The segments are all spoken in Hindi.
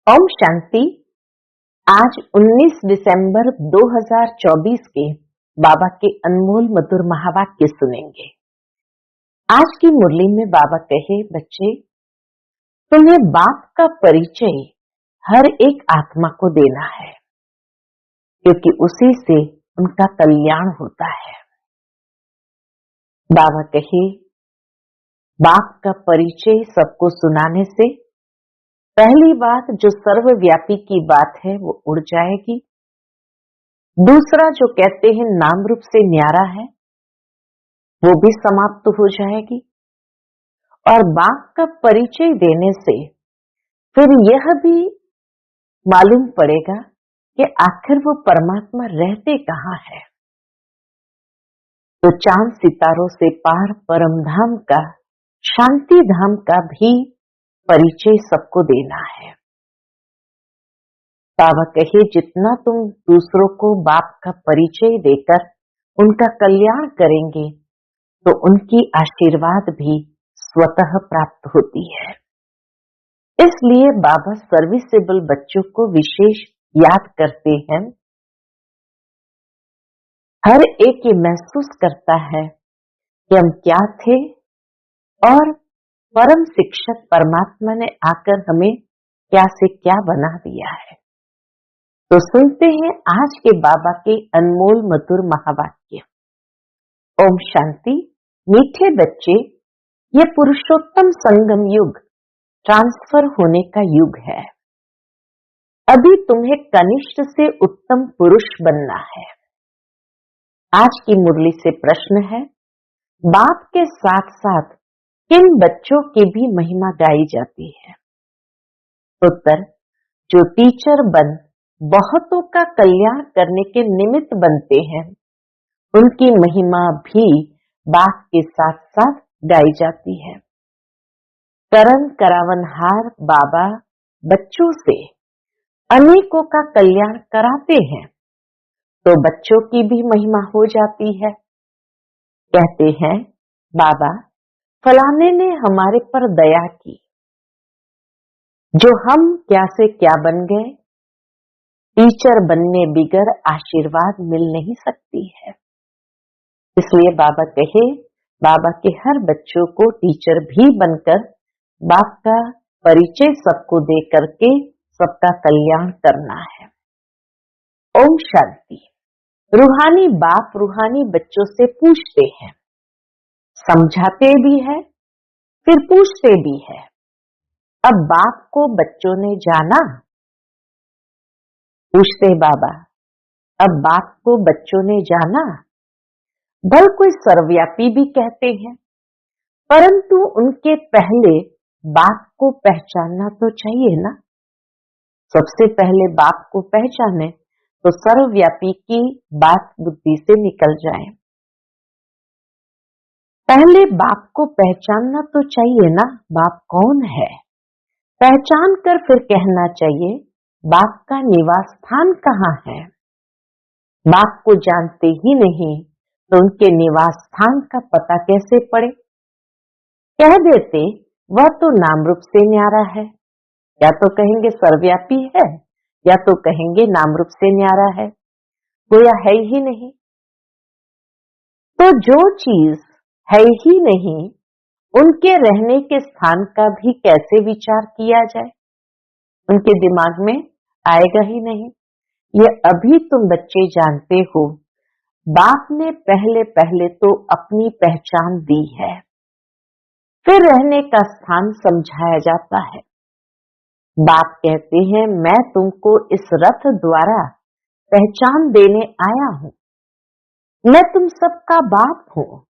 ओम शांति। आज 19 दिसंबर 2024 के बाबा के अनमोल मधुर महावाक्य सुनेंगे। आज की मुरली में बाबा कहे, बच्चे तुम्हें बाप का परिचय हर एक आत्मा को देना है, क्योंकि उसी से उनका कल्याण होता है। बाबा कहे, बाप का परिचय सबको सुनाने से पहली बात जो सर्वव्यापी की बात है वो उड़ जाएगी। दूसरा जो कहते हैं नाम रूप से न्यारा है वो भी समाप्त हो जाएगी। और बाप का परिचय देने से फिर यह भी मालूम पड़ेगा कि आखिर वो परमात्मा रहते कहाँ है। तो चांद सितारों से पार परम धाम का, शांति धाम का भी परिचय सबको देना है। बाबा कहे, जितना तुम दूसरों को बाप का परिचय देकर उनका कल्याण करेंगे तो उनकी आशीर्वाद भी स्वतः प्राप्त होती है। इसलिए बाबा सर्विसेबल बच्चों को विशेष याद करते हैं। हर एक ये महसूस करता है कि हम क्या थे और परम शिक्षक परमात्मा ने आकर हमें क्या से क्या बना दिया है। तो सुनते हैं आज के बाबा के अनमोल मधुर महावाक्य। ओम शांति। मीठे बच्चे, ये पुरुषोत्तम संगम युग ट्रांसफर होने का युग है। अभी तुम्हें कनिष्ठ से उत्तम पुरुष बनना है। आज की मुरली से प्रश्न है, बाप के साथ साथ किन बच्चों की भी महिमा गाई जाती है? उत्तर, जो टीचर बन बहुतों का कल्याण करने के निमित्त बनते हैं उनकी महिमा भी बाप के साथ साथ गाई जाती है। करन करावनहार बाबा बच्चों से अनेकों का कल्याण कराते हैं तो बच्चों की भी महिमा हो जाती है। कहते हैं, बाबा फलाने ने हमारे पर दया की, जो हम क्या से क्या बन गए। टीचर बनने बिगर आशीर्वाद मिल नहीं सकती है। इसलिए बाबा कहे, बाबा के हर बच्चों को टीचर भी बनकर बाप का परिचय सबको दे करके सबका कल्याण करना है। ओम शांति। रूहानी बाप रूहानी बच्चों से पूछते हैं, समझाते भी है फिर पूछते भी है। अब बाप को बच्चों ने जाना? पूछते बाबा, अब बाप को बच्चों ने जाना? भल कोई सर्वव्यापी भी कहते हैं, परंतु उनके पहले बाप को पहचानना तो चाहिए ना। सबसे पहले बाप को पहचाने तो सर्वव्यापी की बात बुद्धि से निकल जाए। पहले बाप को पहचानना तो चाहिए ना, बाप कौन है। पहचान कर फिर कहना चाहिए बाप का निवास स्थान कहाँ है। बाप को जानते ही नहीं तो उनके निवास स्थान का पता कैसे पड़े। कह देते वह तो नाम रूप से न्यारा है, या तो कहेंगे सर्वव्यापी है या तो कहेंगे नाम रूप से न्यारा है, गोया है ही नहीं। तो जो चीज है ही नहीं उनके रहने के स्थान का भी कैसे विचार किया जाए, उनके दिमाग में आएगा ही नहीं। ये अभी तुम बच्चे जानते हो, बाप ने पहले पहले तो अपनी पहचान दी है, फिर रहने का स्थान समझाया जाता है। बाप कहते हैं, मैं तुमको इस रथ द्वारा पहचान देने आया हूं। मैं तुम सबका बाप हूं,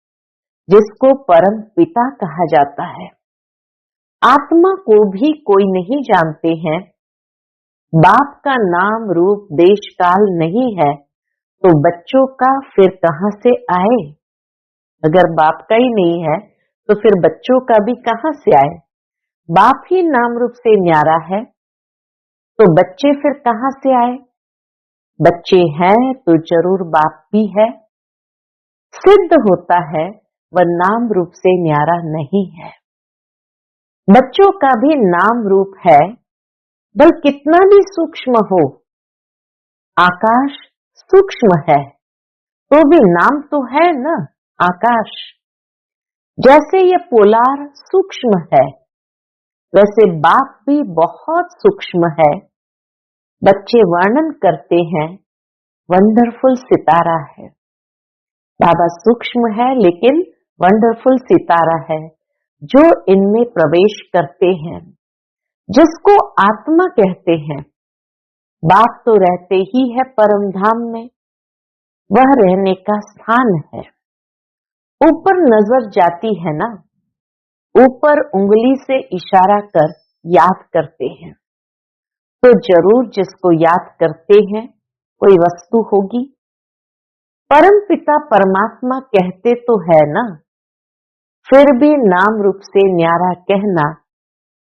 जिसको परम पिता कहा जाता है। आत्मा को भी कोई नहीं जानते हैं। बाप का नाम रूप देश काल नहीं है तो बच्चों का फिर कहां से आए। अगर बाप का ही नहीं है तो फिर बच्चों का भी कहां से आए। बाप ही नाम रूप से न्यारा है तो बच्चे फिर कहां से आए। बच्चे हैं तो जरूर बाप भी है। सिद्ध होता है वह नाम रूप से न्यारा नहीं है। बच्चों का भी नाम रूप है, बल कितना भी सूक्ष्म हो, आकाश सूक्ष्म है तो भी नाम तो है ना, आकाश। जैसे ये पोलार सूक्ष्म है, वैसे बाप भी बहुत सूक्ष्म है। बच्चे वर्णन करते हैं, वंडरफुल सितारा है। बाबा सूक्ष्म है लेकिन वंडरफुल सितारा है जो इनमें प्रवेश करते हैं, जिसको आत्मा कहते हैं। बाप तो रहते ही है परम धाम में, वह रहने का स्थान है। ऊपर नजर जाती है ना, ऊपर उंगली से इशारा कर याद करते हैं, तो जरूर जिसको याद करते हैं कोई वस्तु होगी। परम पिता परमात्मा कहते तो है ना, फिर भी नाम रूप से न्यारा कहना,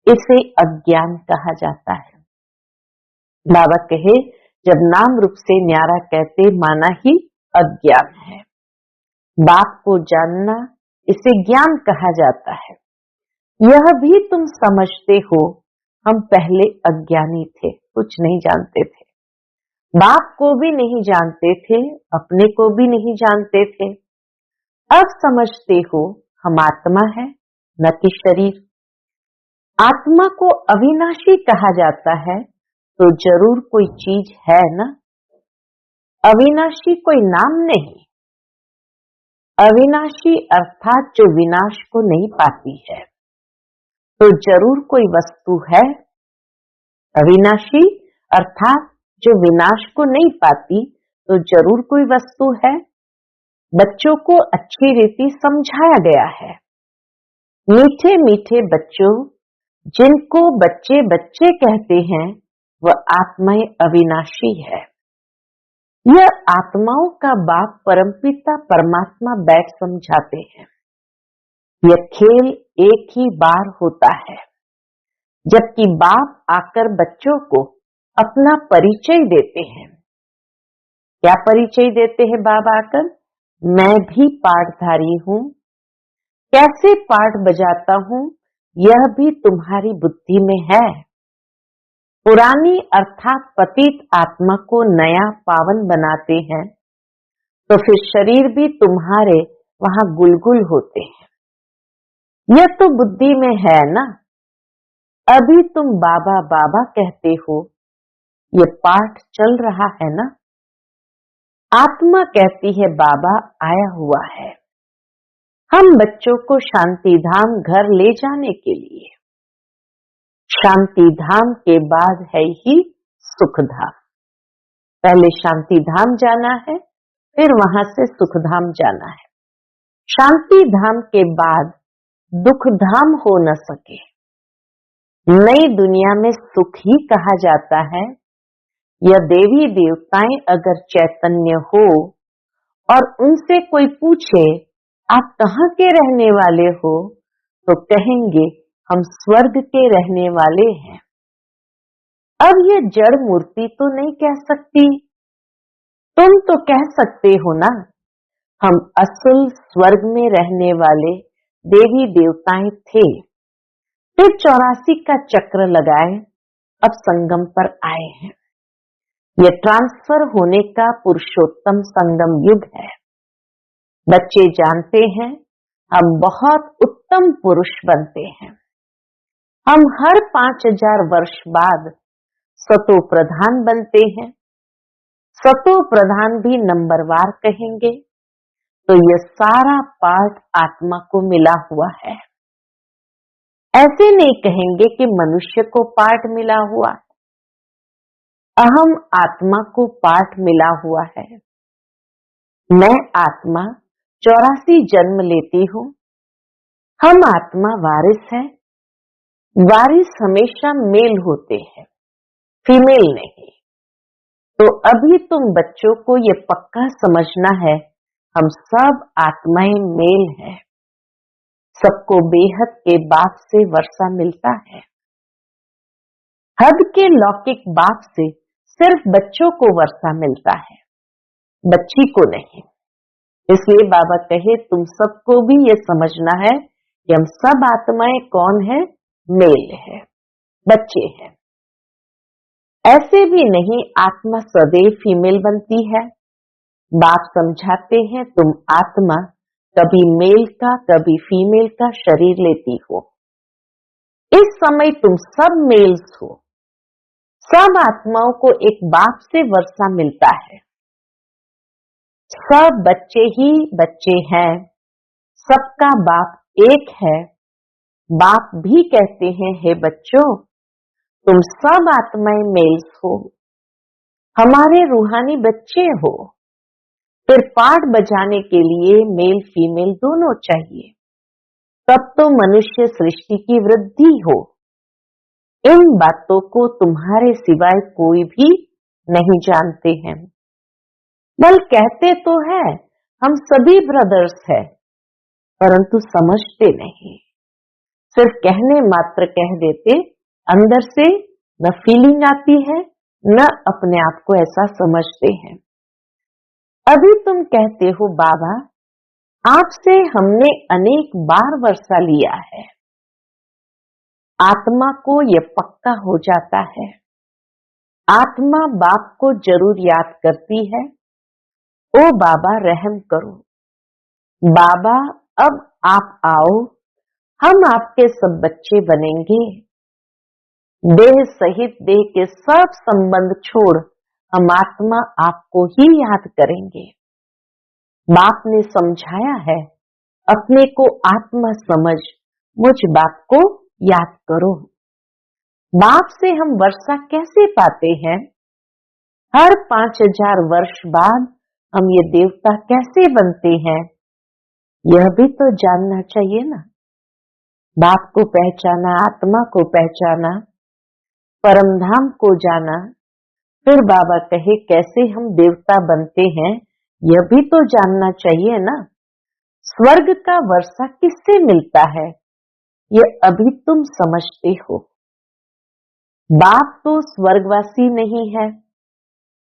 इसे अज्ञान कहा जाता है। बाबा कहे, जब नाम रूप से न्यारा कहते माना ही अज्ञान है। बाप को जानना, इसे ज्ञान कहा जाता है। यह भी तुम समझते हो, हम पहले अज्ञानी थे, कुछ नहीं जानते थे। बाप को भी नहीं जानते थे, अपने को भी नहीं जानते थे। अब समझते हो हम आत्मा है, न कि शरीर। आत्मा को अविनाशी कहा जाता है, तो जरूर कोई चीज है ना। अविनाशी कोई नाम नहीं, अविनाशी अर्थात जो विनाश को नहीं पाती है, तो जरूर कोई वस्तु है। अविनाशी अर्थात जो विनाश को नहीं पाती, तो जरूर कोई वस्तु है। बच्चों को अच्छी रीति समझाया गया है। मीठे मीठे बच्चों, जिनको बच्चे बच्चे कहते हैं, वह आत्माएं अविनाशी है। यह आत्माओं का बाप परमपिता परमात्मा बैठ समझाते हैं। यह खेल एक ही बार होता है, जबकि बाप आकर बच्चों को अपना परिचय देते हैं। क्या परिचय देते हैं बाबा आकर? मैं भी पाठधारी हूं, कैसे पाठ बजाता हूं यह भी तुम्हारी बुद्धि में है। पुरानी अर्थात पतित आत्मा को नया पावन बनाते हैं, तो फिर शरीर भी तुम्हारे वहां गुलगुल होते हैं। यह तो बुद्धि में है ना। अभी तुम बाबा बाबा कहते हो, ये पाठ चल रहा है ना। आत्मा कहती है बाबा आया हुआ है, हम बच्चों को शांति धाम घर ले जाने के लिए। शांति धाम के बाद है ही सुख धाम। पहले शांति धाम जाना है, फिर वहां से सुख धाम जाना है। शांति धाम के बाद दुख धाम हो न सके। नई दुनिया में सुख ही कहा जाता है। यह देवी देवताएं अगर चैतन्य हो और उनसे कोई पूछे आप कहाँ के रहने वाले हो, तो कहेंगे हम स्वर्ग के रहने वाले हैं। अब ये जड़ मूर्ति तो नहीं कह सकती, तुम तो कह सकते हो ना, हम असल स्वर्ग में रहने वाले देवी देवताएं थे, फिर 84 का चक्र लगाए, अब संगम पर आए हैं। यह ट्रांसफर होने का पुरुषोत्तम संगम युग है। बच्चे जानते हैं हम बहुत उत्तम पुरुष बनते हैं। हम हर 5000 वर्ष बाद सतो प्रधान बनते हैं। सतो प्रधान भी नंबरवार कहेंगे, तो यह सारा पाठ आत्मा को मिला हुआ है। ऐसे नहीं कहेंगे कि मनुष्य को पाठ मिला हुआ है, अहम आत्मा को पाठ मिला हुआ है। मैं आत्मा 84 जन्म लेती हूँ। हम आत्मा वारिस है। वारिस हमेशा मेल होते हैं, फीमेल नहीं। तो अभी तुम बच्चों को ये पक्का समझना है, हम सब आत्माएं मेल हैं। सबको बेहद के बाप से वर्षा मिलता है। हद के लौकिक बाप से सिर्फ बच्चों को वर्षा मिलता है, बच्ची को नहीं। इसलिए बाबा कहे तुम सबको भी ये समझना है कि हम सब आत्माएं कौन है? मेल है, बच्चे हैं। ऐसे भी नहीं आत्मा सदैव फीमेल बनती है। बाप समझाते हैं तुम आत्मा कभी मेल का कभी फीमेल का शरीर लेती हो। इस समय तुम सब मेल्स हो। सब आत्माओं को एक बाप से वर्षा मिलता है। सब बच्चे ही बच्चे हैं। सबका बाप एक है। बाप भी कहते हैं हे बच्चों, तुम सब आत्माएं मेल्स हो, हमारे रूहानी बच्चे हो। फिर पाठ बजाने के लिए मेल फीमेल दोनों चाहिए, तब तो मनुष्य सृष्टि की वृद्धि हो। इन बातों को तुम्हारे सिवाय कोई भी नहीं जानते हैं। बल कहते तो है हम सभी ब्रदर्स हैं, परंतु समझते नहीं। सिर्फ कहने मात्र कह देते, अंदर से न फीलिंग आती है न अपने आप को ऐसा समझते हैं। अभी तुम कहते हो बाबा आपसे हमने अनेक बार वर्षा लिया है। आत्मा को यह पक्का हो जाता है। आत्मा बाप को जरूर याद करती है, ओ बाबा रहम करो, बाबा अब आप आओ, हम आपके सब बच्चे बनेंगे। देह सहित देह के सब संबंध छोड़ हम आत्मा आपको ही याद करेंगे। बाप ने समझाया है, अपने को आत्मा समझ मुझ बाप को याद करो। बाप से हम वर्षा कैसे पाते हैं? हर 5000 वर्ष बाद हम ये देवता कैसे बनते हैं, यह भी तो जानना चाहिए ना। बाप को पहचाना, आत्मा को पहचाना, परमधाम को जाना, फिर बाबा कहे कैसे हम देवता बनते हैं, यह भी तो जानना चाहिए ना। स्वर्ग का वर्षा किससे मिलता है, यह अभी तुम समझते हो। बाप तो स्वर्गवासी नहीं है,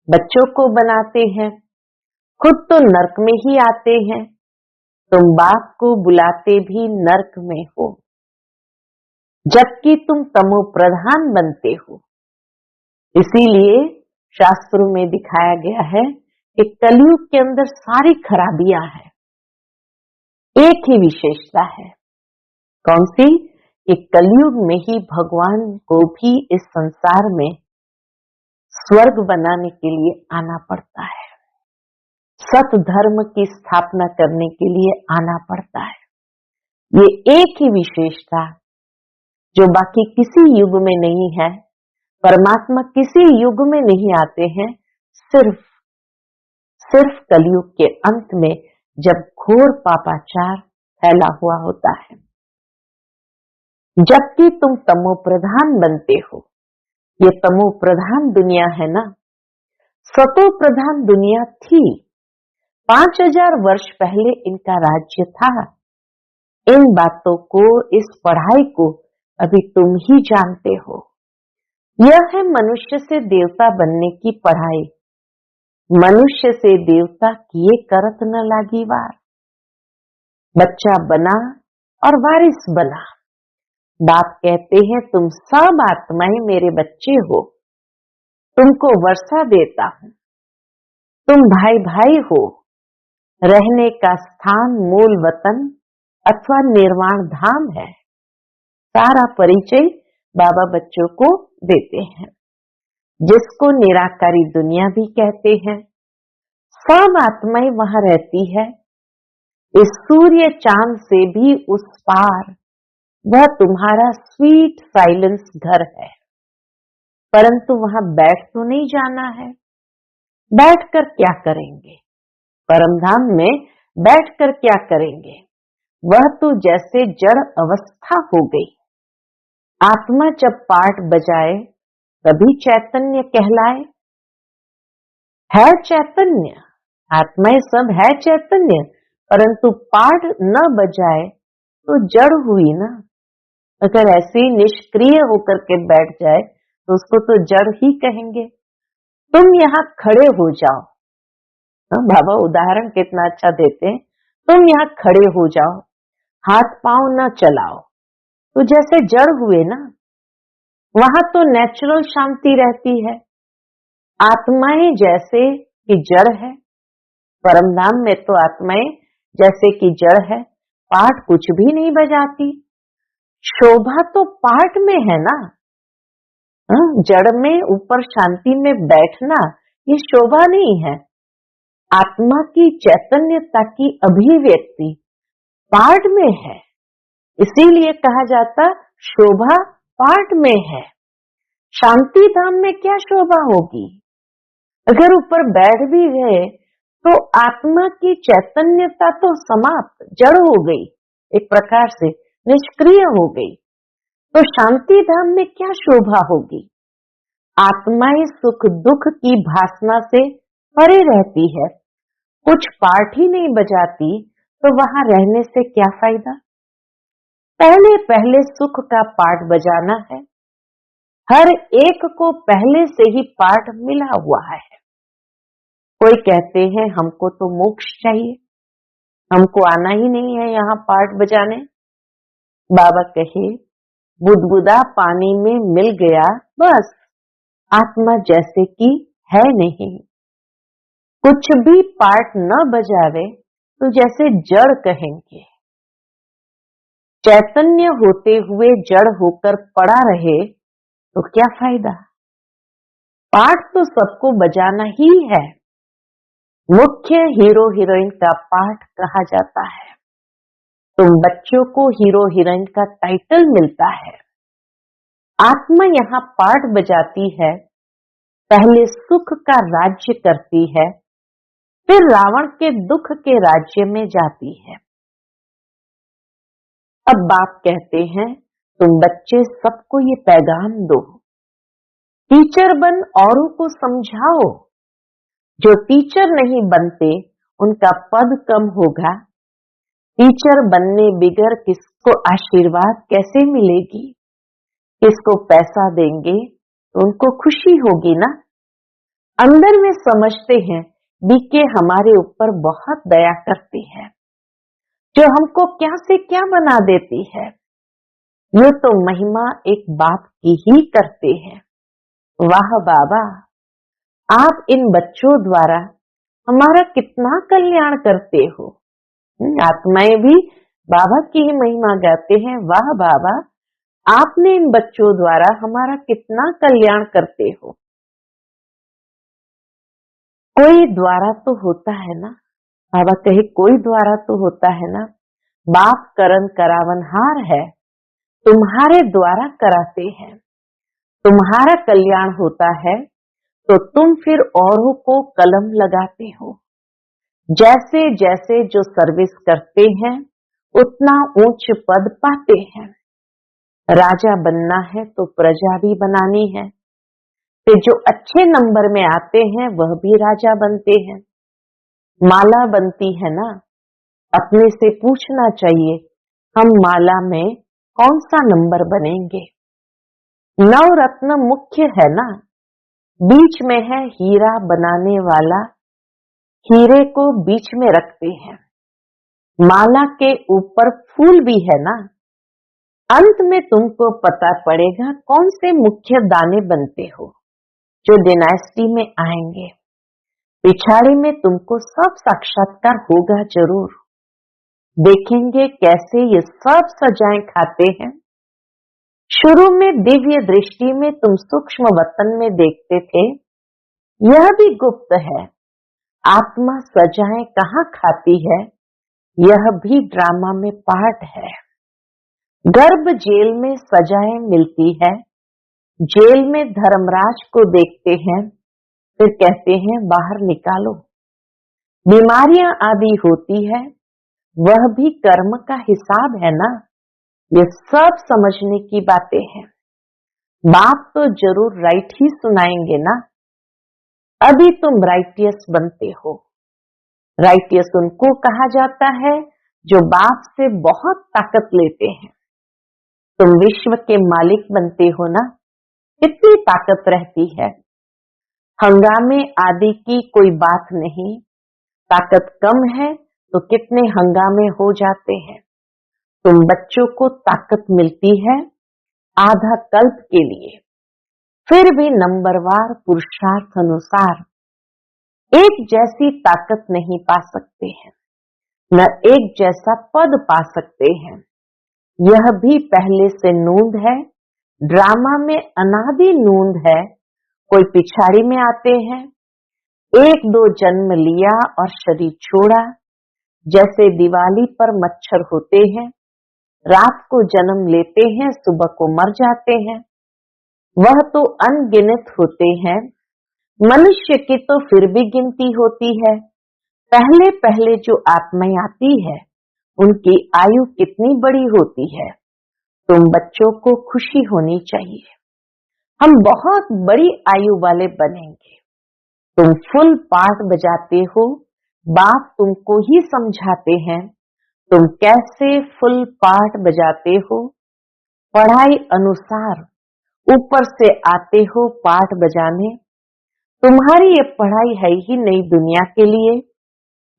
बच्चों को बनाते हैं, खुद तो नरक में ही आते हैं। तुम बाप को बुलाते भी नरक में हो, जबकि तुम तमो प्रधान बनते हो। इसीलिए शास्त्रों में दिखाया गया है कि कलयुग के अंदर सारी खराबियां हैं, एक ही विशेषता है। कौन सी? कि कलयुग में ही भगवान को भी इस संसार में स्वर्ग बनाने के लिए आना पड़ता है, सत धर्म की स्थापना करने के लिए आना पड़ता है। ये एक ही विशेषता जो बाकी किसी युग में नहीं है। परमात्मा किसी युग में नहीं आते हैं, सिर्फ कलयुग के अंत में, जब घोर पापाचार फैला हुआ होता है। जबकि तुम तमो प्रधान बनते हो। ये तमो प्रधान दुनिया है ना, सतो प्रधान दुनिया थी। 5000 वर्ष पहले इनका राज्य था। इन बातों को, इस पढ़ाई को अभी तुम ही जानते हो। यह है मनुष्य से देवता बनने की पढ़ाई। मनुष्य से देवता किए करत न लागी वार। बच्चा बना और वारिस बना। बाप कहते हैं तुम सब आत्माएं मेरे बच्चे हो, तुमको वर्षा देता हूं, तुम भाई भाई हो। रहने का स्थान मूल वतन अथवा निर्वाण धाम है। सारा परिचय बाबा बच्चों को देते हैं, जिसको निराकारी दुनिया भी कहते हैं। सब आत्माएं वहां रहती है। इस सूर्य चांद से भी उस पार वह तुम्हारा स्वीट साइलेंस घर है, परंतु वहां बैठ तो नहीं जाना है। बैठकर क्या करेंगे? परमधाम में बैठकर क्या करेंगे? वह तो जैसे जड़ अवस्था हो गई। आत्मा जब पाठ बजाए तभी चैतन्य कहलाए। है चैतन्य, आत्माएं सब है चैतन्य, परंतु पाठ न बजाए तो जड़ हुई ना। अगर ऐसे ही निष्क्रिय होकर के बैठ जाए तो उसको तो जड़ ही कहेंगे। तुम यहाँ खड़े हो जाओ। बाबा उदाहरण कितना अच्छा देते हैं। तुम यहाँ खड़े हो जाओ, हाथ पांव न चलाओ, तो जैसे जड़ हुए ना। वहां तो नेचुरल शांति रहती है। आत्माएं जैसे कि जड़ है, परम धाम में तो आत्माएं जैसे कि जड़ है, पाठ कुछ भी नहीं बजाती। शोभा तो पाठ में है ना। जड़ में ऊपर शांति में बैठना ये शोभा नहीं है। आत्मा की चैतन्यता की अभिव्यक्ति पाठ में है, इसीलिए कहा जाता शोभा पाठ में है। शांति धाम में क्या शोभा होगी? अगर ऊपर बैठ भी गए तो आत्मा की चैतन्यता तो समाप्त, जड़ हो गई, एक प्रकार से निष्क्रिय हो गई। तो शांति धाम में क्या शोभा होगी? आत्माएं सुख दुख की भासना से परे रहती है, कुछ पाठ ही नहीं बजाती, तो वहां रहने से क्या फायदा? पहले पहले सुख का पाठ बजाना है। हर एक को पहले से ही पाठ मिला हुआ है। कोई कहते हैं हमको तो मोक्ष चाहिए, हमको आना ही नहीं है यहाँ पाठ बजाने। बाबा कहे बुदबुदा पानी में मिल गया, बस आत्मा जैसे कि है नहीं। कुछ भी पाठ न बजावे तो जैसे जड़ कहेंगे। चैतन्य होते हुए जड़ होकर पड़ा रहे तो क्या फायदा? पाठ तो सबको बजाना ही है। मुख्य हीरो हीरोइन का पाठ कहा जाता है। तुम बच्चों को हीरो हीरोइन का टाइटल मिलता है। आत्मा यहाँ पाठ बजाती है, पहले सुख का राज्य करती है, फिर रावण के दुख के राज्य में जाती है। अब बाप कहते हैं तुम बच्चे सबको ये पैगाम दो, टीचर बन औरों को समझाओ। जो टीचर नहीं बनते उनका पद कम होगा। टीचर बनने बिगर किसको आशीर्वाद कैसे मिलेगी? किसको पैसा देंगे तो उनको खुशी होगी ना। अंदर में समझते हैं बीके हमारे ऊपर बहुत दया करती है, जो हमको क्या से क्या बना देती है। ये तो महिमा एक बाप की ही करते हैं। वाह बाबा, आप इन बच्चों द्वारा हमारा कितना कल्याण करते हो। आत्माएं भी बाबा की ही महिमा गाते हैं। वाह बाबा, आपने इन बच्चों द्वारा हमारा कितना कल्याण करते हो। कोई द्वारा तो होता है ना, बाबा कहे कोई द्वारा तो होता है ना। बाप करन करावनहार है, तुम्हारे द्वारा कराते हैं। तुम्हारा कल्याण होता है तो तुम फिर औरों को कलम लगाते हो। जैसे जैसे जो सर्विस करते हैं उतना ऊंच पद पाते हैं। राजा बनना है तो प्रजा भी बनानी है, फिर जो अच्छे नंबर में आते हैं वह भी राजा बनते हैं। माला बनती है ना, अपने से पूछना चाहिए हम माला में कौन सा नंबर बनेंगे। नवरत्न मुख्य है ना, बीच में है हीरा बनाने वाला, हीरे को बीच में रखते हैं। माला के ऊपर फूल भी है ना। अंत में तुमको पता पड़ेगा कौन से मुख्य दाने बनते हो, जो डिनास्टी में आएंगे। पिछाड़ी में तुमको सब साक्षात्कार होगा जरूर। देखेंगे कैसे ये सब सजाएं खाते हैं। शुरू में दिव्य दृष्टि में तुम सूक्ष्म वतन में देखते थे, यह भी गुप्त है। आत्मा सजाएं कहाँ खाती है, यह भी ड्रामा में पार्ट है। गर्भ जेल में सजाएं मिलती है। जेल में धर्मराज को देखते हैं, फिर कहते हैं बाहर निकालो। बीमारियां आदि होती है, वह भी कर्म का हिसाब है ना। ये सब समझने की बातें हैं। बाप तो जरूर राइट ही सुनाएंगे ना। अभी तुम राइटियस बनते हो। राइटियस उनको कहा जाता है जो बाप से बहुत ताकत लेते हैं। तुम विश्व के मालिक बनते हो ना, कितनी ताकत रहती है। हंगामे आदि की कोई बात नहीं, ताकत कम है तो कितने हंगामे हो जाते हैं। तुम बच्चों को ताकत मिलती है आधा कल्प के लिए, फिर भी नंबरवार पुरुषार्थ अनुसार एक जैसी ताकत नहीं पा सकते हैं, न एक जैसा पद पा सकते हैं। यह भी पहले से नूंद है, ड्रामा में अनादि नूंद है। कोई पिछाड़ी में आते हैं, एक दो जन्म लिया और शरीर छोड़ा। जैसे दिवाली पर मच्छर होते हैं, रात को जन्म लेते हैं, सुबह को मर जाते हैं। वह तो अनगिनत होते हैं, मनुष्य की तो फिर भी गिनती होती है। पहले पहले जो आत्माएं आती है, उनकी आयु कितनी बड़ी होती है। तुम बच्चों को खुशी होनी चाहिए, हम बहुत बड़ी आयु वाले बनेंगे। तुम फुल पार्ट बजाते हो, बाप तुमको ही समझाते हैं तुम कैसे फुल पार्ट बजाते हो। पढ़ाई अनुसार ऊपर से आते हो पाठ बजाने। तुम्हारी ये पढ़ाई है ही नई दुनिया के लिए।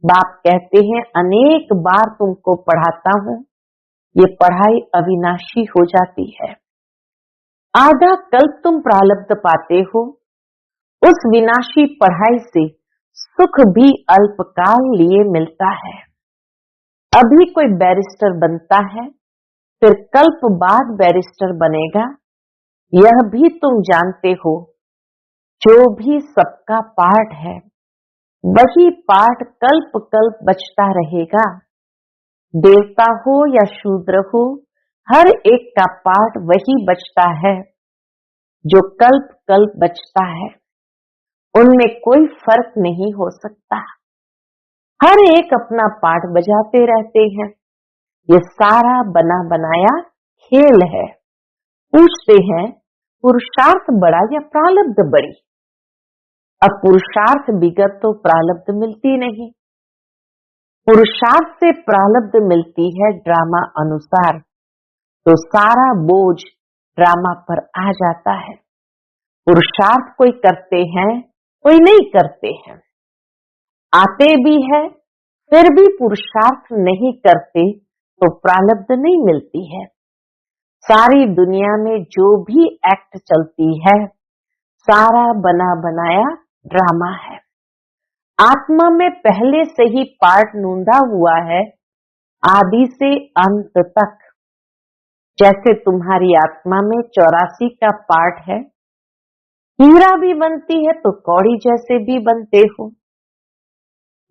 बाप कहते हैं अनेक बार तुमको पढ़ाता हूँ, ये पढ़ाई अविनाशी हो जाती है। आधा कल्प तुम प्रारब्ध पाते हो, उस विनाशी पढ़ाई से सुख भी अल्पकाल लिए मिलता है। अभी कोई बैरिस्टर बनता है, फिर कल्प बाद बैरिस्टर बनेगा, यह भी तुम जानते हो। जो भी सबका पाठ है, वही पाठ कल्प कल्प बचता रहेगा। देवता हो या शूद्र हो, हर एक का पाठ वही बचता है जो कल्प कल्प बचता है। उनमें कोई फर्क नहीं हो सकता। हर एक अपना पाठ बजाते रहते हैं। ये सारा बना बनाया खेल है। पूछते हैं पुरुषार्थ बड़ा या प्रारब्ध बड़ी? अब पुरुषार्थ बिगड़ तो प्रारब्ध मिलती नहीं। पुरुषार्थ से प्रारब्ध मिलती है ड्रामा अनुसार, तो सारा बोझ ड्रामा पर आ जाता है। पुरुषार्थ कोई करते हैं, कोई नहीं करते हैं। आते भी है, फिर भी पुरुषार्थ नहीं करते तो प्रारब्ध नहीं मिलती है। सारी दुनिया में जो भी एक्ट चलती है, सारा बना बनाया ड्रामा है। आत्मा में पहले से ही पार्ट नूंदा हुआ है, आदि से अंत तक। जैसे तुम्हारी आत्मा में 84 का पार्ट है, हीरा भी बनती है तो कौड़ी जैसे भी बनते हो।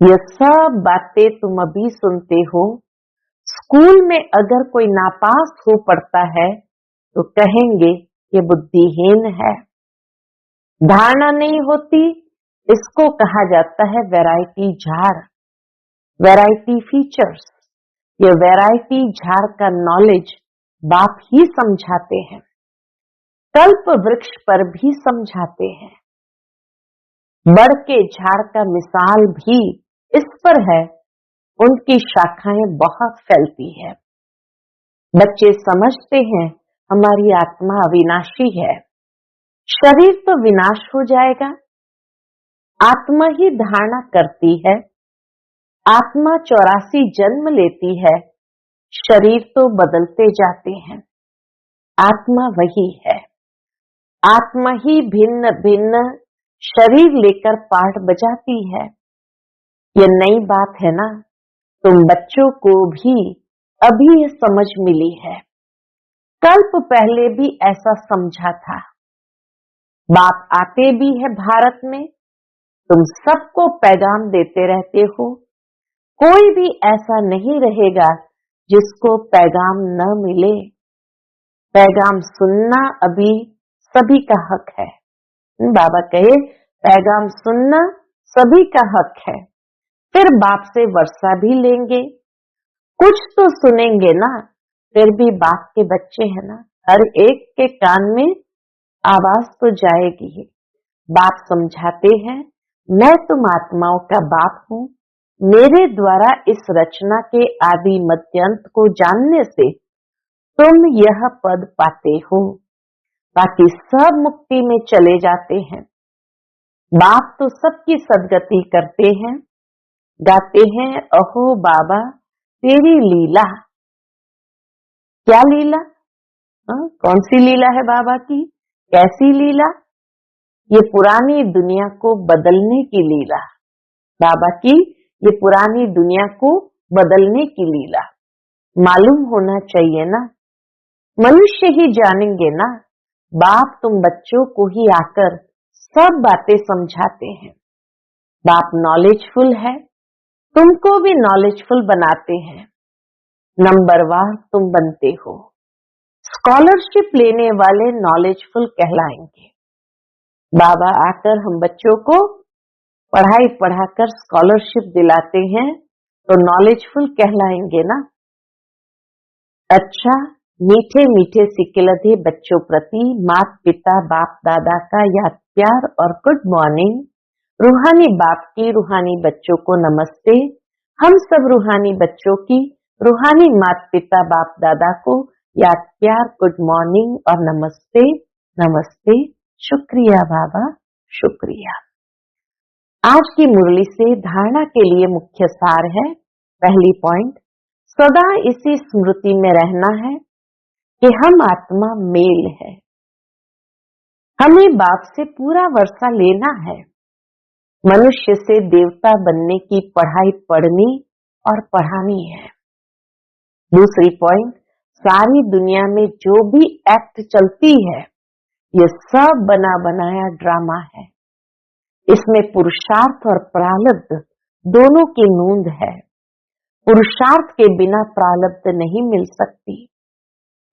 ये सब बातें तुम अभी सुनते हो। स्कूल में अगर कोई नापास हो पड़ता है तो कहेंगे ये बुद्धिहीन है। धारणा नहीं होती, इसको कहा जाता है वैरायटी झाड़, वैरायटी फीचर्स। ये वैरायटी झाड़ का नॉलेज बाप ही समझाते हैं, कल्प वृक्ष पर भी समझाते हैं। बड़ के झाड़ का मिसाल भी इस पर है, उनकी शाखाएं बहुत फैलती है। बच्चे समझते हैं हमारी आत्मा अविनाशी है, शरीर तो विनाश हो जाएगा। आत्मा ही धारणा करती है, आत्मा 84 जन्म लेती है, शरीर तो बदलते जाते हैं। आत्मा वही है, आत्मा ही भिन्न भिन्न शरीर लेकर पाठ बजाती है। ये नई बात है ना, तुम बच्चों को भी अभी ये समझ मिली है। कल्प पहले भी ऐसा समझा था। बाप आते भी है भारत में, तुम सबको पैगाम देते रहते हो। कोई भी ऐसा नहीं रहेगा जिसको पैगाम न मिले। पैगाम सुनना अभी सभी का हक है। बाबा कहे पैगाम सुनना सभी का हक है। फिर बाप से वर्षा भी लेंगे, कुछ तो सुनेंगे ना। फिर भी बाप के बच्चे हैं ना, हर एक के कान में आवाज तो जाएगी ही। बाप समझाते हैं मैं तुम आत्माओं का बाप हूँ। मेरे द्वारा इस रचना के आदि मध्यांत को जानने से तुम यह पद पाते हो, बाकी सब मुक्ति में चले जाते हैं। बाप तो सबकी सदगति करते हैं, गाते हैं अहो बाबा तेरी लीला। क्या लीला? कौन सी लीला है बाबा की? कैसी लीला? ये पुरानी दुनिया को बदलने की लीला, बाबा की ये पुरानी दुनिया को बदलने की लीला मालूम होना चाहिए ना। मनुष्य ही जानेंगे ना, बाप तुम बच्चों को ही आकर सब बातें समझाते हैं। बाप नॉलेजफुल है, तुमको भी नॉलेजफुल बनाते हैं, नंबरवार तुम बनते हो। स्कॉलरशिप लेने वाले नॉलेजफुल कहलाएंगे। बाबा आकर हम बच्चों को पढ़ाई पढ़ाकर स्कॉलरशिप दिलाते हैं तो नॉलेजफुल कहलाएंगे ना। अच्छा, मीठे मीठे सिकिलधे बच्चों प्रति माता पिता बाप दादा का याद प्यार और गुड मॉर्निंग। रूहानी बाप की रूहानी बच्चों को नमस्ते। हम सब रूहानी बच्चों की रूहानी माता पिता बाप दादा को याद प्यार गुड मॉर्निंग और नमस्ते नमस्ते। शुक्रिया बाबा, शुक्रिया। आज की मुरली से धारणा के लिए मुख्य सार है। पहली पॉइंट, सदा इसी स्मृति में रहना है कि हम आत्मा मेल है। हमें बाप से पूरा वर्षा लेना है। मनुष्य से देवता बनने की पढ़ाई पढ़नी और पढ़ानी है। दूसरी पॉइंट, सारी दुनिया में जो भी एक्ट चलती है ये सब बना बनाया ड्रामा है। इसमें पुरुषार्थ और प्रारब्ध दोनों की नोंद है। पुरुषार्थ के बिना प्रारब्ध नहीं मिल सकती।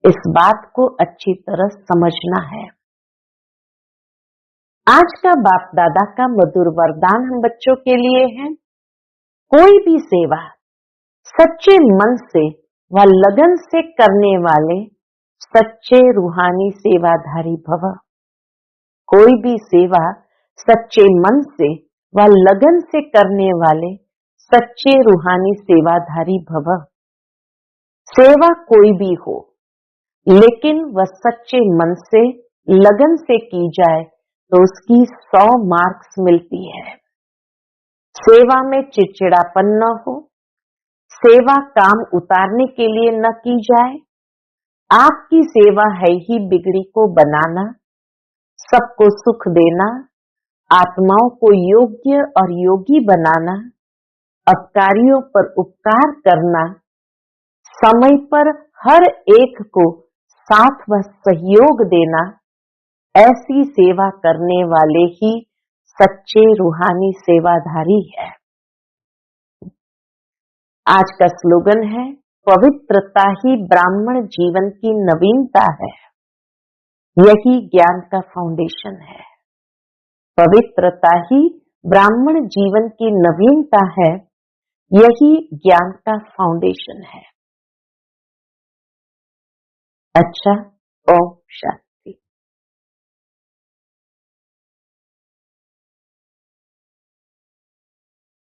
इस बात को अच्छी तरह समझना है। आज का बाप दादा का मधुर वरदान हम बच्चों के लिए है, कोई भी सेवा सच्चे मन से व लगन से करने वाले सच्चे रूहानी सेवाधारी भव। कोई भी सेवा सच्चे मन से व लगन से करने वाले सच्चे रूहानी सेवाधारी भव। सेवा कोई भी हो, लेकिन वह सच्चे मन से लगन से की जाए तो उसकी 100 मार्क्स मिलती है। सेवा में चिड़चिड़ापन न हो, सेवा काम उतारने के लिए न की जाए। आपकी सेवा है ही बिगड़ी को बनाना, सबको सुख देना, आत्माओं को योग्य और योगी बनाना, अपकारियों पर उपकार करना, समय पर हर एक को साथ व सहयोग देना। ऐसी सेवा करने वाले ही सच्चे रूहानी सेवाधारी है। आज का स्लोगन है, पवित्रता ही ब्राह्मण जीवन की नवीनता है। यही ज्ञान का फाउंडेशन है। पवित्रता ही ब्राह्मण जीवन की नवीनता है, यही ज्ञान का फाउंडेशन है। अच्छा, ओम शांति।